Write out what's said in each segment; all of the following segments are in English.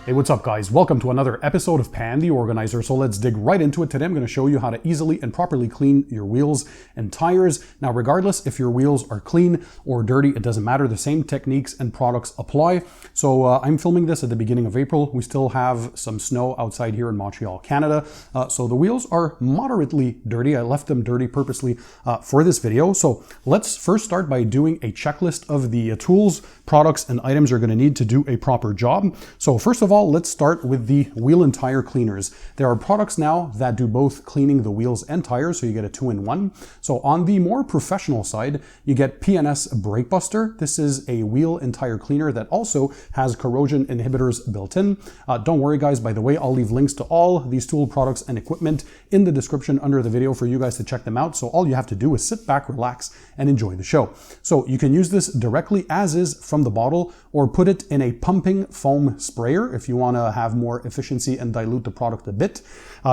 Hey, what's up guys? Welcome to another episode of Pan TheOrganizer. So let's dig right into it. Today I'm going to show you how to easily and properly clean your wheels and tires. Now, regardless if your wheels are clean or dirty, it doesn't matter. The same techniques and products apply. So I'm filming this at the beginning of April. We still have some snow outside here in Montreal, Canada. So the wheels are moderately dirty. I left them dirty purposely for this video. So let's first start by doing a checklist of the tools, products, and items you're going to need to do a proper job. So first of all, let's start with the wheel and tire cleaners. There are products now that do both cleaning the wheels and tires, so you get a 2-in-1. So on the more professional side, you get P&S Brake Buster. This is a wheel and tire cleaner that also has corrosion inhibitors built in. Don't worry guys, by the way, I'll leave links to all these tool products and equipment in the description under the video for you guys to check them out. So all you have to do is sit back, relax, and enjoy the show. So you can use this directly as is from the bottle, or put it in a pumping foam sprayer if you want to have more efficiency and dilute the product a bit.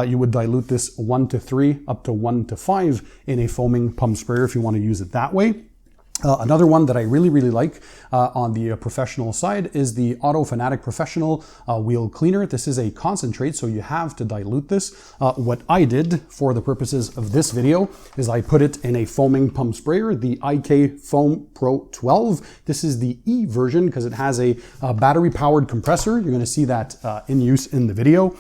You would dilute this 1 to 3 up to 1 to 5 in a foaming pump sprayer if you want to use it that way. Another one that I really like on the professional side is the Auto Fanatic Professional Wheel Cleaner. This is a concentrate, so you have to dilute this. What I did for the purposes of this video is I put it in a foaming pump sprayer, the IK Foam Pro 12. This is the E version because it has a battery-powered compressor. You're going to see that in use in the video.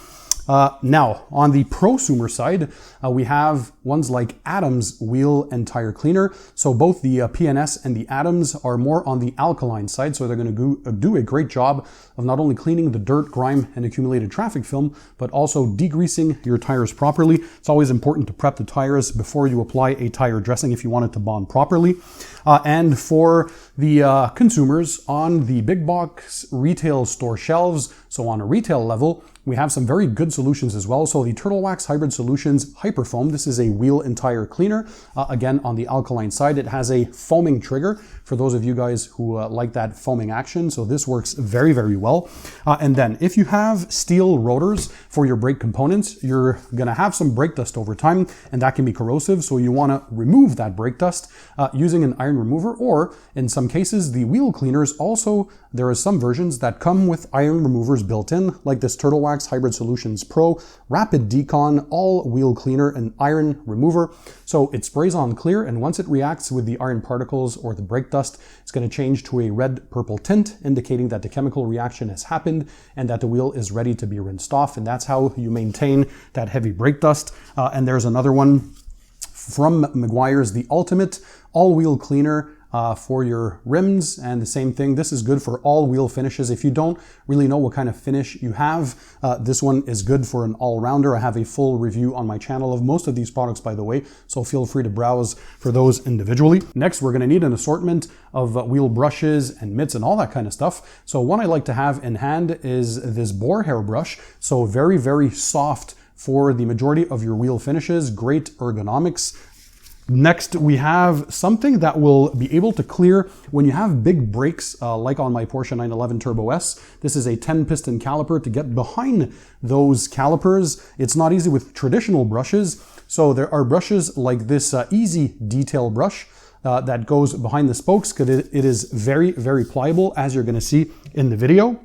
Now, on the prosumer side, we have ones like Adams Wheel and Tire Cleaner. So both the P&S and the Adams are more on the alkaline side, so they're going to do a great job of not only cleaning the dirt, grime, and accumulated traffic film, but also degreasing your tires properly. It's always important to prep the tires before you apply a tire dressing if you want it to bond properly. And for the consumers on the big box retail store shelves, so on a retail level, we have some very good solutions as well. So the Turtle Wax Hybrid Solutions Hyperfoam, this is a wheel and tire cleaner. Again, on the alkaline side, it has a foaming trigger for those of you guys who like that foaming action. So this works very well. And then if you have steel rotors for your brake components, you're gonna have some brake dust over time, and that can be corrosive. So you wanna remove that brake dust using an iron remover, or in some cases, the wheel cleaners also, there are some versions that come with iron removers built in, like this Turtle Wax Hybrid Solutions Pro Rapid Decon All Wheel Cleaner and Iron Remover. So it sprays on clear, and once it reacts with the iron particles or the brake dust, it's going to change to a red-purple tint, indicating that the chemical reaction has happened and that the wheel is ready to be rinsed off. And that's how you maintain that heavy brake dust. And there's another one from Meguiar's, the Ultimate All-Wheel Cleaner for your rims, and the same thing. This is good for all wheel finishes. If you don't really know what kind of finish you have, this one is good for an all-rounder. I have a full review on my channel of most of these products, by the way, so feel free to browse for those individually. Next, we're going to need an assortment of wheel brushes and mitts and all that kind of stuff. So one I like to have in hand is this boar hair brush. So very soft for the majority of your wheel finishes, great ergonomics. Next, we have something that will be able to clear when you have big brakes, like on my Porsche 911 Turbo S. This is a 10-piston caliper to get behind those calipers. It's not easy with traditional brushes. So there are brushes like this Easy Detail brush that goes behind the spokes, because it is very pliable, as you're going to see in the video.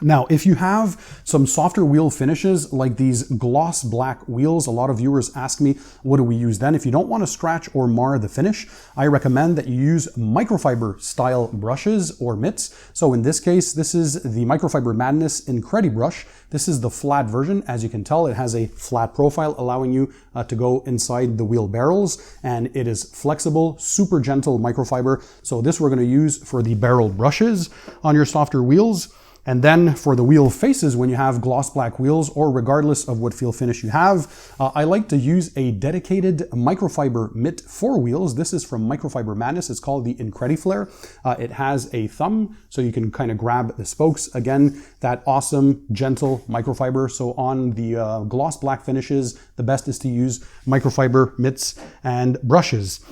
Now, if you have some softer wheel finishes like these gloss black wheels, a lot of viewers ask me, what do we use then? If you don't want to scratch or mar the finish, I recommend that you use microfiber style brushes or mitts. So in this case, this is the Microfiber Madness Incredi brush. This is the flat version. As you can tell, it has a flat profile, allowing you to go inside the wheel barrels, and it is flexible, super gentle microfiber. So this we're going to use for the barrel brushes on your softer wheels. And then for the wheel faces, when you have gloss black wheels, or regardless of what feel finish you have, I like to use a dedicated microfiber mitt for wheels. This is from Microfiber Madness. It's called the Incrediflare. It has a thumb, so you can kind of grab the spokes. Again, that awesome, gentle microfiber. So on the gloss black finishes, the best is to use microfiber mitts and brushes.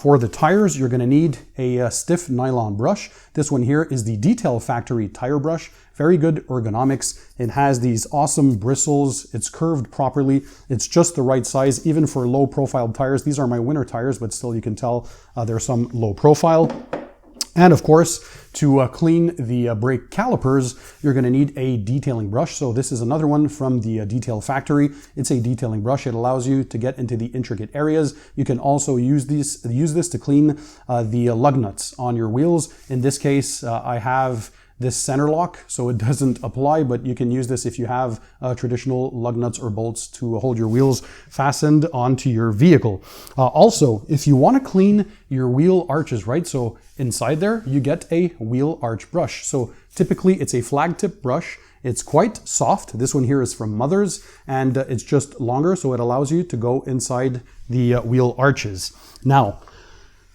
For the tires, you're going to need a stiff nylon brush. This one here is the Detail Factory tire brush. Very good ergonomics. It has these awesome bristles. It's curved properly. It's just the right size, even for low profile tires. These are my winter tires, but still you can tell there's some low profile. And of course, to clean the brake calipers, you're going to need a detailing brush. So this is another one from the Detail Factory. It's a detailing brush. It allows you to get into the intricate areas. You can also use this to clean the lug nuts on your wheels. In this case, I have this center lock, so it doesn't apply, but you can use this if you have traditional lug nuts or bolts to hold your wheels fastened onto your vehicle. Also, if you want to clean your wheel arches, right? So inside there, you get a wheel arch brush. So typically it's a flag tip brush. It's quite soft. This one here is from Mother's, and it's just longer, so it allows you to go inside the wheel arches. Now,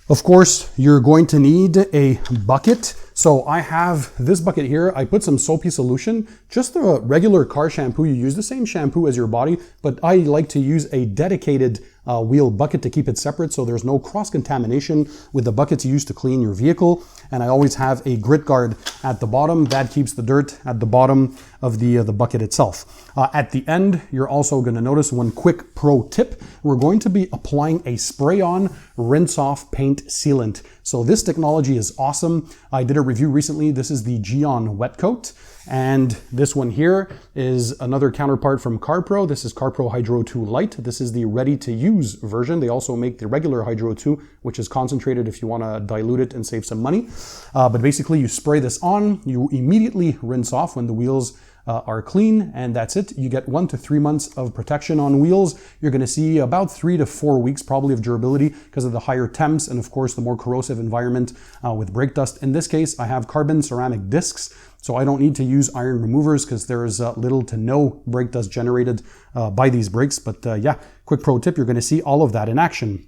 of course, you're going to need a bucket. So I have this bucket here. I put some soapy solution, just a regular car shampoo. You use the same shampoo as your body, but I like to use a dedicated wheel bucket to keep it separate so there's no cross-contamination with the buckets you use to clean your vehicle. And I always have a grit guard at the bottom. That keeps the dirt at the bottom of the bucket itself. At the end, you're also going to notice one quick pro tip. We're going to be applying a spray-on, rinse-off paint sealant. So this technology is awesome. I did a review recently. This is the Geon Wet Coat. And this one here is another counterpart from CarPro. This is CarPro Hydro 2 Light. This is the ready-to-use version. They also make the regular Hydro 2, which is concentrated if you want to dilute it and save some money. But basically, you spray this on, you immediately rinse off when the wheels are clean, and that's it. You get 1 to 3 months of protection on wheels. You're going to see about 3 to 4 weeks probably of durability because of the higher temps and of course the more corrosive environment with brake dust. In this case, I have carbon ceramic discs, so I don't need to use iron removers because there's little to no brake dust generated by these brakes. But yeah, quick pro tip, you're going to see all of that in action.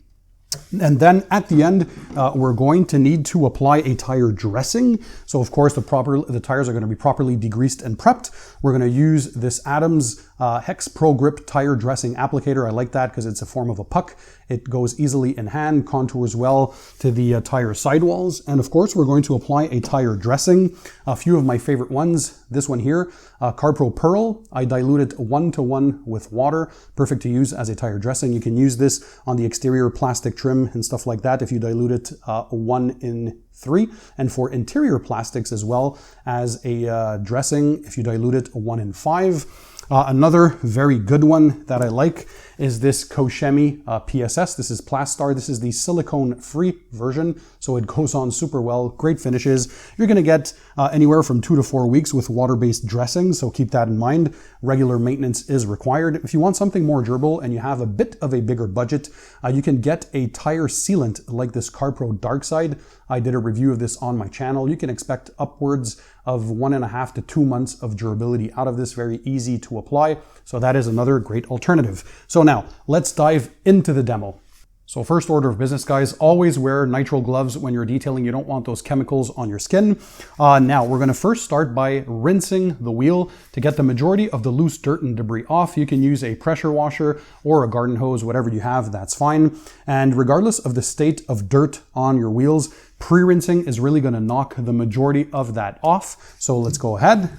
And then at the end, we're going to need to apply a tire dressing. So of course, the tires are going to be properly degreased and prepped. We're going to use this Adams Hex Pro Grip tire dressing applicator. I like that because it's a form of a puck. It goes easily in hand, contours well to the tire sidewalls. And of course, we're going to apply a tire dressing. A few of my favorite ones, this one here, CarPro Pearl. I dilute it 1-to-1 with water. Perfect to use as a tire dressing. You can use this on the exterior plastic trim and stuff like that if you dilute it 1-in-3, and for interior plastics as well as a dressing if you dilute it 1-in-5. Another very good one that I like is this Koshemi PSS. This is Plastar. This is the silicone-free version, so it goes on super well. Great finishes. You're going to get anywhere from 2 to 4 weeks with water-based dressing, so keep that in mind. Regular maintenance is required. If you want something more durable and you have a bit of a bigger budget, you can get a tire sealant like this CarPro Darkside. I did a review of this on my channel. You can expect upwards of 1.5 to 2 months of durability out of this. Very easy to apply. So that is another great alternative. So now let's dive into the demo. So first order of business, guys, always wear nitrile gloves when you're detailing. You don't want those chemicals on your skin. Now we're going to first start by rinsing the wheel to get the majority of the loose dirt and debris off. You can use a pressure washer or a garden hose, whatever you have, that's fine. And regardless of the state of dirt on your wheels, pre-rinsing is really going to knock the majority of that off. So let's go ahead.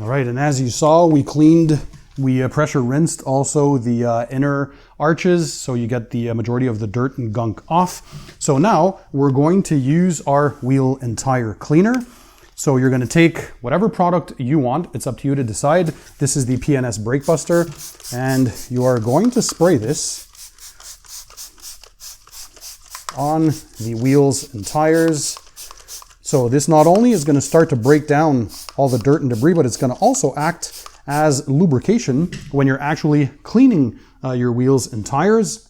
All right, and as you saw, we pressure rinsed also the inner arches, so you get the majority of the dirt and gunk off. So now we're going to use our wheel and tire cleaner. So you're going to take whatever product you want. It's up to you to decide. This is the PNS Brake Buster, and you are going to spray this on the wheels and tires. So this not only is going to start to break down all the dirt and debris, but it's going to also act as lubrication when you're actually cleaning your wheels and tires.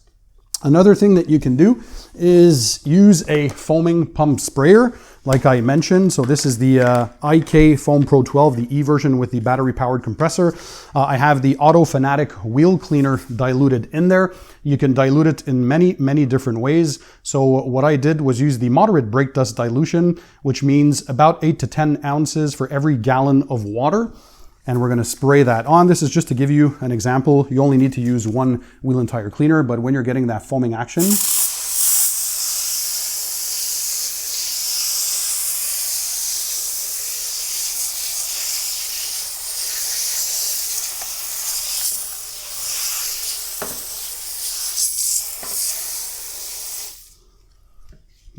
Another thing that you can do is use a foaming pump sprayer, like I mentioned. So this is the IK Foam Pro 12, the E version with the battery powered compressor. I have the Auto Fanatic wheel cleaner diluted in there. You can dilute it in many different ways. So what I did was use the moderate brake dust dilution, which means about 8 to 10 ounces for every gallon of water. And we're going to spray that on. This is just to give you an example. You only need to use one wheel and tire cleaner, but when you're getting that foaming action,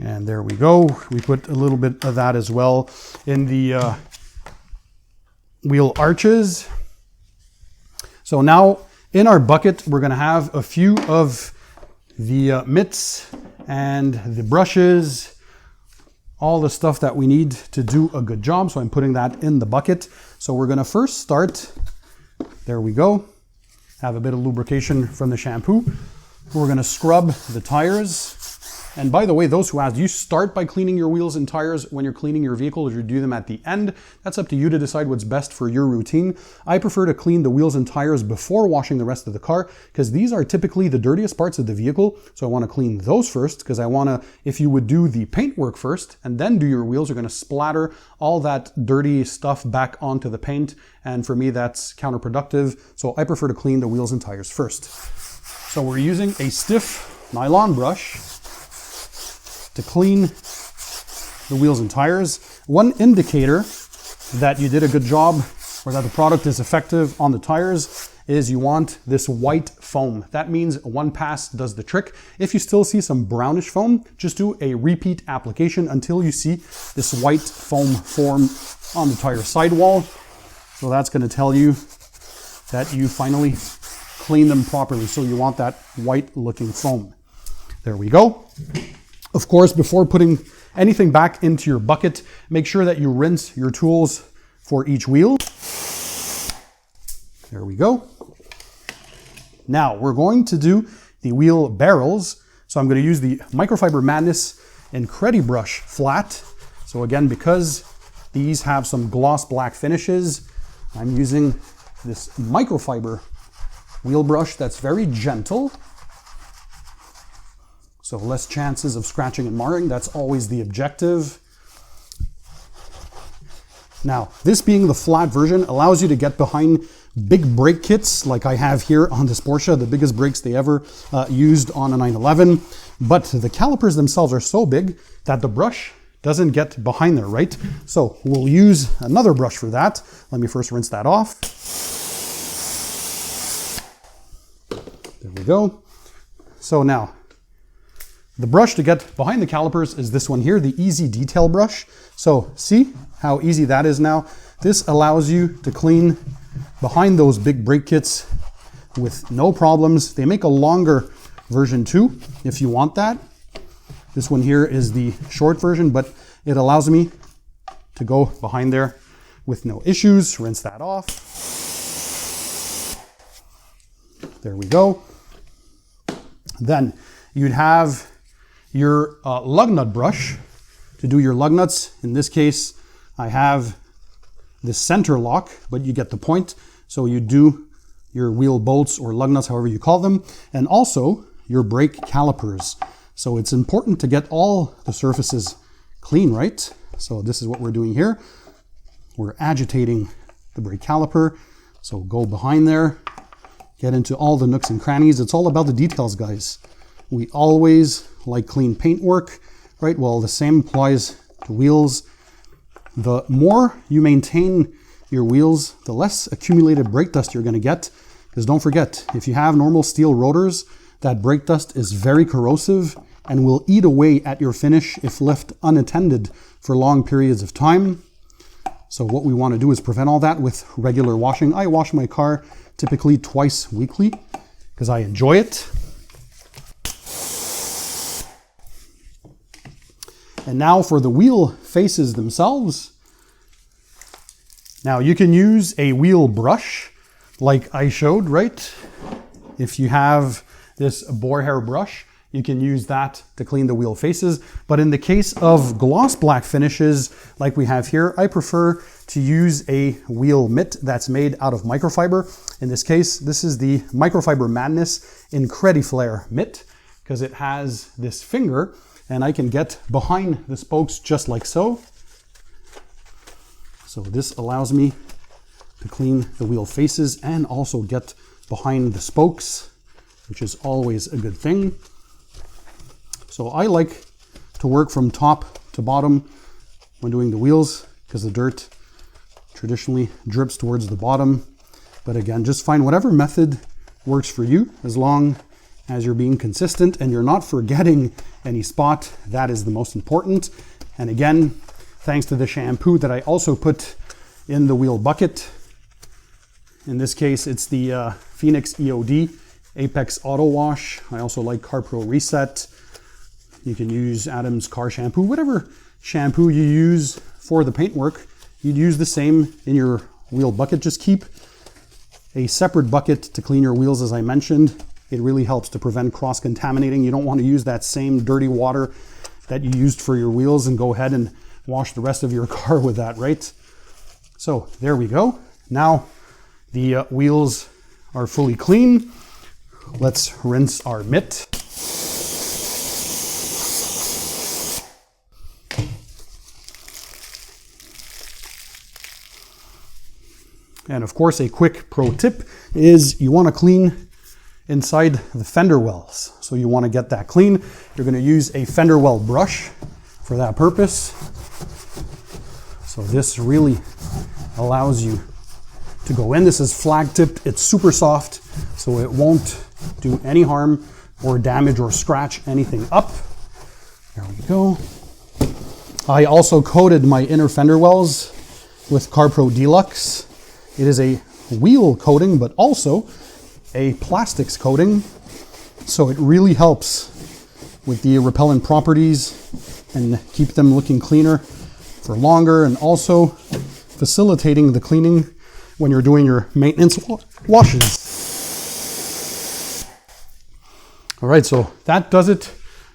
and there we go. We put a little bit of that as well in the wheel arches. So now in our bucket, we're going to have a few of the mitts and the brushes, all the stuff that we need to do a good job. So I'm putting that in the bucket. So we're going to first start, there we go, have a bit of lubrication from the shampoo. We're going to scrub the tires. And by the way, those who asked, do you start by cleaning your wheels and tires when you're cleaning your vehicle, or do you do them at the end? That's up to you to decide what's best for your routine. I prefer to clean the wheels and tires before washing the rest of the car, because these are typically the dirtiest parts of the vehicle. So I want to clean those first, because I want to, if you would do the paint work first and then do your wheels, you're going to splatter all that dirty stuff back onto the paint. And for me, that's counterproductive. So I prefer to clean the wheels and tires first. So we're using a stiff nylon brush to clean the wheels and tires. One indicator that you did a good job or that the product is effective on the tires is you want this white foam. That means one pass does the trick. If you still see some brownish foam, just do a repeat application until you see this white foam form on the tire sidewall. So that's going to tell you that you finally clean them properly. So you want that white looking foam. There we go. Of course, before putting anything back into your bucket, make sure that you rinse your tools for each wheel. There we go. Now we're going to do the wheel barrels. So I'm going to use the Microfiber Madness Incredi Brush flat. So again, because these have some gloss black finishes, I'm using this microfiber wheel brush that's very gentle. So less chances of scratching and marring. That's always the objective. Now, this being the flat version allows you to get behind big brake kits like I have here on this Porsche, the biggest brakes they ever used on a 911. But the calipers themselves are so big that the brush doesn't get behind there, right? So we'll use another brush for that. Let me first rinse that off. There we go. So now, the brush to get behind the calipers is this one here, the Easy Detail brush. So see how easy that is now? This allows you to clean behind those big brake kits with no problems. They make a longer version too, if you want that. This one here is the short version, but it allows me to go behind there with no issues. Rinse that off. There we go. Then you'd have your lug nut brush to do your lug nuts. In this case, I have this center lock, but you get the point. So you do your wheel bolts or lug nuts, however you call them, and also your brake calipers. So it's important to get all the surfaces clean, right? So this is what we're doing here. We're agitating the brake caliper. So go behind there, get into all the nooks and crannies. It's all about the details, guys. We always like clean paint work, right? Well, the same applies to wheels. The more you maintain your wheels, the less accumulated brake dust you're going to get. Because don't forget, if you have normal steel rotors, that brake dust is very corrosive and will eat away at your finish if left unattended for long periods of time. So what we want to do is prevent all that with regular washing. I wash my car typically twice weekly because I enjoy it. And now for the wheel faces themselves. Now you can use a wheel brush like I showed, right? If you have this boar hair brush, you can use that to clean the wheel faces. But in the case of gloss black finishes like we have here, I prefer to use a wheel mitt that's made out of microfiber. In this case, this is the Microfiber Madness Incrediflare mitt, because it has this finger and I can get behind the spokes just like so. So this allows me to clean the wheel faces and also get behind the spokes, which is always a good thing. So I like to work from top to bottom when doing the wheels, because the dirt traditionally drips towards the bottom. But again, just find whatever method works for you, as long as you're being consistent and you're not forgetting any spot. That is the most important. And again, thanks to the shampoo that I also put in the wheel bucket. In this case, it's the Phoenix EOD Apex Auto Wash. I also like CarPro Reset. You can use Adam's Car Shampoo, whatever shampoo you use for the paintwork, you'd use the same in your wheel bucket. Just keep a separate bucket to clean your wheels, as I mentioned. It really helps to prevent cross-contaminating. You don't want to use that same dirty water that you used for your wheels and go ahead and wash the rest of your car with that, right? So there we go. Now the wheels are fully clean. Let's rinse our mitt. And of course, a quick pro tip is you want to clean inside the fender wells. So you want to get that clean. You're going to use a fender well brush for that purpose. So this really allows you to go in. This is flag tipped. It's super soft, so it won't do any harm or damage or scratch anything up. There we go. I also coated my inner fender wells with CarPro Deluxe. It is a wheel coating, but also a plastics coating. So it really helps with the repellent properties and keep them looking cleaner for longer, and also facilitating the cleaning when you're doing your maintenance washes. All right, so that does it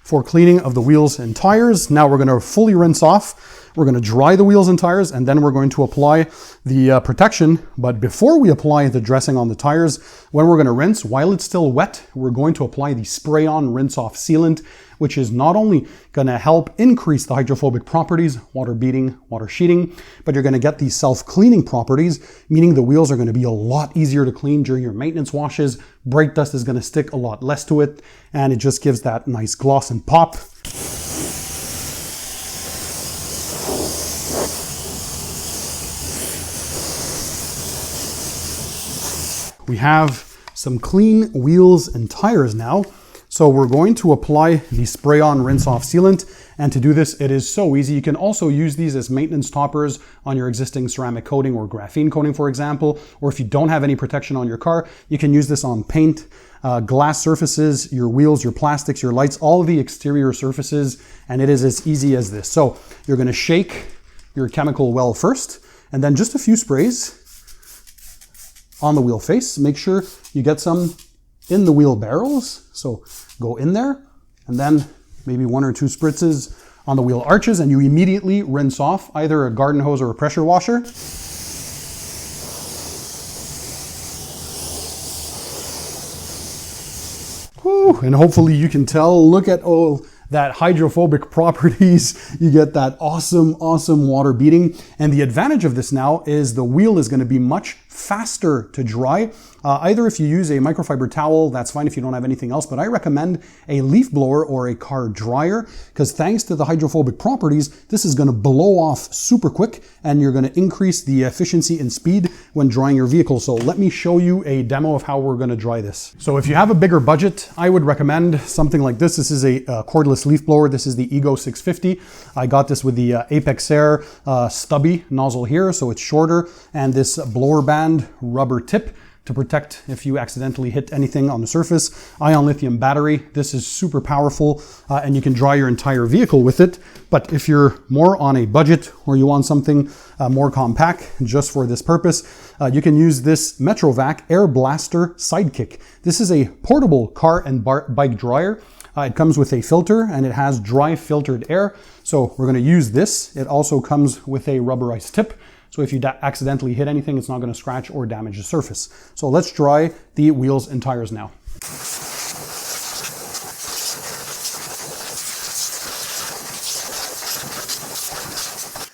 for cleaning of the wheels and tires. Now we're going to fully rinse off. We're going to dry the wheels and tires, and then we're going to apply the protection. But before we apply the dressing on the tires, when we're going to rinse, while it's still wet, we're going to apply the spray-on rinse-off sealant, which is not only going to help increase the hydrophobic properties, water beading, water sheeting, but you're going to get these self-cleaning properties, meaning the wheels are going to be a lot easier to clean during your maintenance washes. Brake dust is going to stick a lot less to it, and it just gives that nice gloss and pop. We have some clean wheels and tires now. So we're going to apply the spray-on rinse-off sealant. And to do this, it is so easy. You can also use these as maintenance toppers on your existing ceramic coating or graphene coating, for example. Or if you don't have any protection on your car, you can use this on paint, glass surfaces, your wheels, your plastics, your lights, all of the exterior surfaces. And it is as easy as this. So you're going to shake your chemical well first, and then just a few sprays on the wheel face. Make sure you get some in the wheel barrels. So go in there, and then maybe 1 or 2 spritzes on the wheel arches, and you immediately rinse off either a garden hose or a pressure washer. Whew, and hopefully you can tell, look at all that hydrophobic properties. You get that awesome water beading. And the advantage of this now is the wheel is going to be much faster to dry. Either if you use a microfiber towel, that's fine if you don't have anything else, but I recommend a leaf blower or a car dryer, because thanks to the hydrophobic properties, this is going to blow off super quick, and you're going to increase the efficiency and speed when drying your vehicle. So let me show you a demo of how we're going to dry this. So if you have a bigger budget, I would recommend something like this. This is a cordless leaf blower. This is the Ego 650. I got this with the Apex Air stubby nozzle here, so it's shorter, and this blower band rubber tip to protect if you accidentally hit anything on the surface. Ion lithium battery. This is super powerful, and you can dry your entire vehicle with it. But if you're more on a budget, or you want something more compact just for this purpose, you can use this Metrovac Air Blaster Sidekick. This is a portable car and bike dryer. It comes with a filter and it has dry filtered air. So we're going to use this. It also comes with a rubberized tip. So if you accidentally hit anything, it's not going to scratch or damage the surface. So let's dry the wheels and tires now.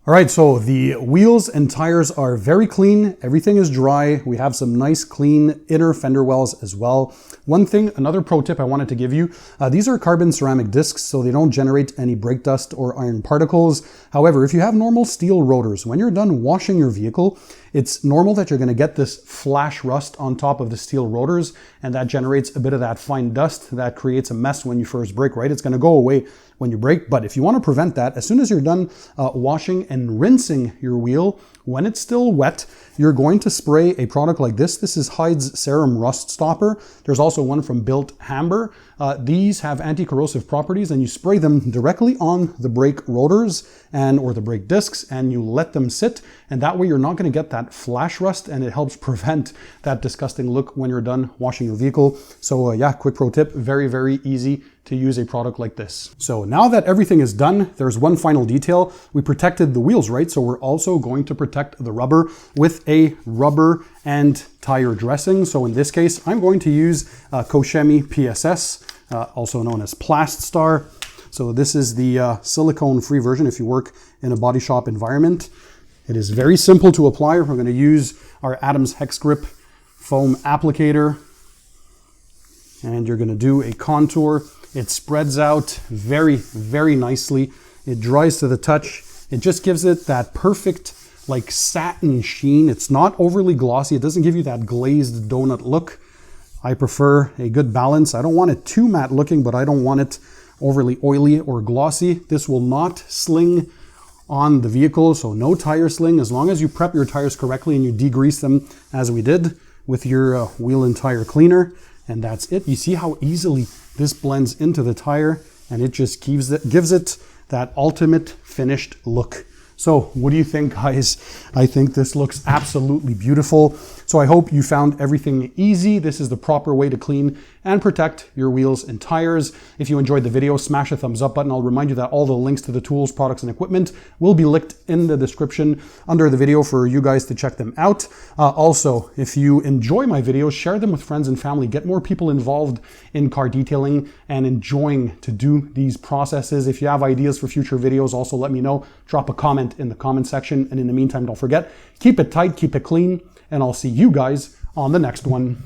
All right, so the wheels and tires are very clean. Everything is dry. We have some nice clean inner fender wells as well. One thing, another pro tip I wanted to give you, these are carbon ceramic discs, so they don't generate any brake dust or iron particles. However, if you have normal steel rotors, when you're done washing your vehicle, it's normal that you're going to get this flash rust on top of the steel rotors, and that generates a bit of that fine dust that creates a mess when you first brake, right? It's going to go away when you brake, but if you want to prevent that, as soon as you're done washing and rinsing your wheel, when it's still wet, you're going to spray a product like this. This is Hyde's Serum Rust Stopper. There's also one from Built Hamber. These have anti-corrosive properties, and you spray them directly on the brake rotors or the brake discs, and you let them sit, and that way you're not going to get that flash rust, and it helps prevent that disgusting look when you're done washing your vehicle. So yeah, quick pro tip, very, very easy to use a product like this. So now that everything is done, there's one final detail. We protected the wheels, right? So we're also going to protect the rubber with a rubber and tire dressing. So in this case, I'm going to use Koshemi PSS, also known as Plaststar. So this is the silicone-free version if you work in a body shop environment. It is very simple to apply. We're going to use our Adams Hex Grip foam applicator, and you're going to do a contour. It spreads out very, very nicely. It dries to the touch. It just gives it that perfect like satin sheen. It's not overly glossy. It doesn't give you that glazed donut look. I prefer a good balance. I don't want it too matte looking, but I don't want it overly oily or glossy. This will not sling on the vehicle, so no tire sling, as long as you prep your tires correctly and you degrease them as we did with your wheel and tire cleaner. And that's it. You see how easily this blends into the tire, and it just gives it that ultimate finished look. So what do you think, guys? I think this looks absolutely beautiful. So I hope you found everything easy. This is the proper way to clean and protect your wheels and tires. If you enjoyed the video, smash the thumbs up button. I'll remind you that all the links to the tools, products, and equipment will be linked in the description under the video for you guys to check them out. Also, if you enjoy my videos, share them with friends and family. Get more people involved in car detailing and enjoying to do these processes. If you have ideas for future videos, also let me know. Drop a comment in the comment section. And in the meantime, don't forget, keep it tight, keep it clean, and I'll see you guys on the next one.